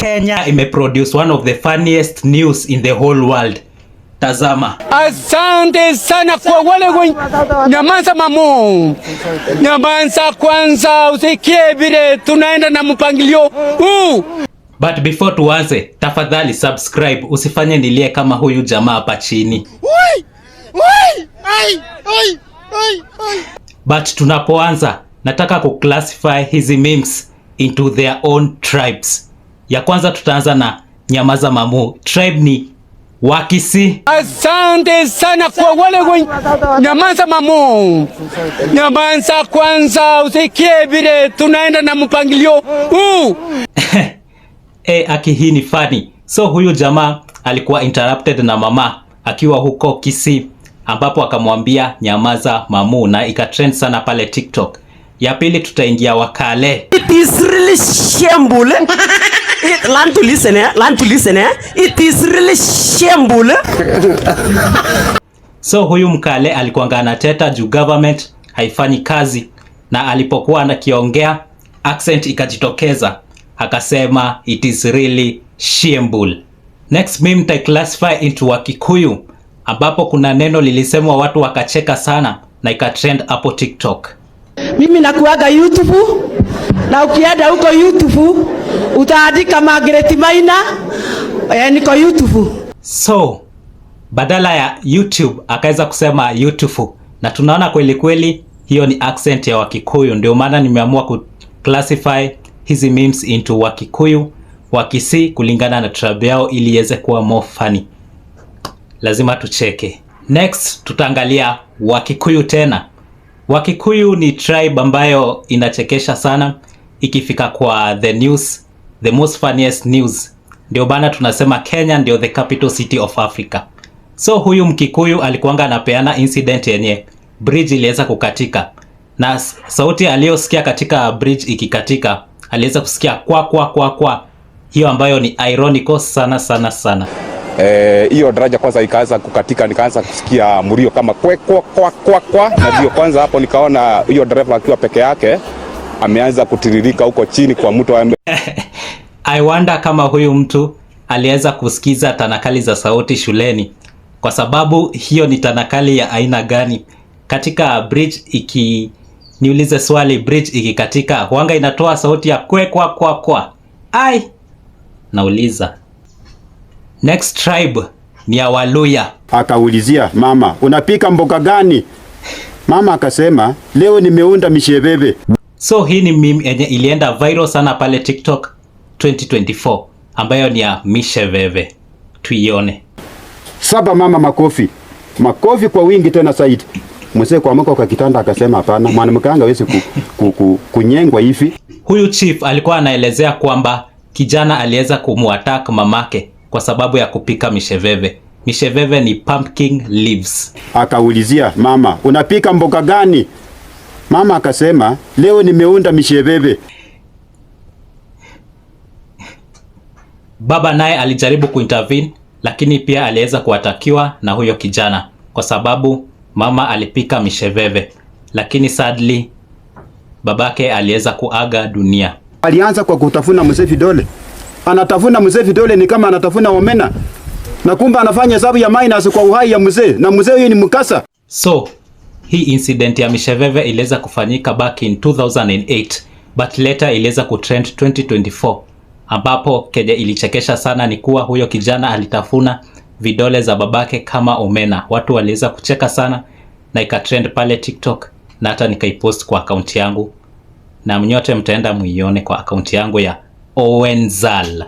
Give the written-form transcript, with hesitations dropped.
Kenya imeproduce one of the funniest news in the whole world. Tazama. Asante sana kwa wale nyamaza mamu. Nyamaza kwanza usikie vile tunaenda na mpangilio huu. But before tuanze, tafadhali subscribe, usifanye nilie kama huyu jamaa hapa chini. But tunapoanza, nataka kuclassify hizi memes into their own tribes. Ya kwanza tutaanza na nyamaza mamu. Tribe ni Wakisi. Asante sana kwa wale nyamaza mamu. Nyamaza kwanza usikie vile tunaenda na mpangilio huu. Aki hii ni funny. So huyu jamaa alikuwa interrupted na mama akiwa huko Kisii, ambapo akamwambia nyamaza mamu, na ikatrend sana pale TikTok. Ya pili tutaingia Wakale. It is really shameful. Learn to listen, learn to listen. It is really shameful. So huyu Mkale alikuwa anateta juu government haifanyi kazi, na alipokuwa anakiongea accent ikajitokeza, akasema it is really shameful. Next meme nita classify into Wakikuyu, ambapo kuna neno lilisemwa watu wakacheka sana na ikatrend hapo TikTok. Mimi nakuaga YouTube, na ukienda huko YouTube utaandika Margaret Maina, niko YouTube. So badala ya YouTube akaweza kusema YouTube, na tunaona kweli kweli hiyo ni accent ya Wakikuyu. Ndio maana nimeamua ku classify hizi memes into Wakikuyu, Wakisii kulingana na tribe yao ili iweze kuwa more funny. Lazima tucheke. Next tutaangalia Wakikuyu tena. Wakikuyu ni tribe ambayo inachekesha sana ikifika kwa the news, the most funniest news. Ndio bana tunasema Kenya ndio the capital city of Africa. So huyu Mkikuyu alikuanga anapeana incident yenye bridge iliweza kukatika, na sauti aliyosikia katika bridge ikikatika aliweza kusikia kwa hiyo ambayo ni ironical sana sana sana. Hiyo daraja kwanza ikaanza kukatika, nikaanza kusikia mlio kama kwa, na ndio kwanza hapo nikaona hiyo dereva akiwa peke yake ameanza kutiririka huko chini kwa mto wa I wonder kama huyu mtu aliweza kusikiza tanakali za sauti shuleni, kwa sababu hiyo ni tanakali ya aina gani? Katika bridge niulize swali, bridge ikikatika huanga inatoa sauti ya kwa. Ai, nauliza. Next tribe ni ya Waluya. Akaulizia mama, unapika mboga gani? Mama akasema leo nimeunda misheveve. So hii ni meme yenye ilienda viral sana pale TikTok 2024, ambayo ni ya misheveve. Tuione. Saba mama makofi. Makofi kwa wingi tena zaidi. Mzee kwa mko kwa kitanda akasema hapana, mwanamke hawezi kunyengwa hivi. Huyu chief alikuwa anaelezea kwamba kijana aliweza kumuattack mamake kwa sababu ya kupika misheveve. Misheveve ni pumpkin leaves. Akaulizia mama, unapika mboga gani? Mama akasema leo nimeunda misheveve. Baba naye alijaribu kuintervene, lakini pia aliweza kuatakiwa na huyo kijana kwa sababu mama alipika misheveve, lakini sadly babake aliweza kuaga dunia. Alianza kwa kutafuna mzee vidole. Anatafuna mzee vidole ni kama anatafuna omena, na kumbe anafanya hesabu ya minus kwa uhai ya mzee, na mzee huyo ni mkasa. So hii incident ya misheveve iliweza kufanyika back in 2008, but later iliweza kutrend 2024, ambapo keje ilichekesha sana ni kuwa huyo kijana alitafuna vidole za babake kama omena. Watu waliweza kucheka sana na ikatrend pale TikTok, na hata nikaipost kwa account yangu, na mnyote mtaenda muione kwa account yangu ya Owenzal.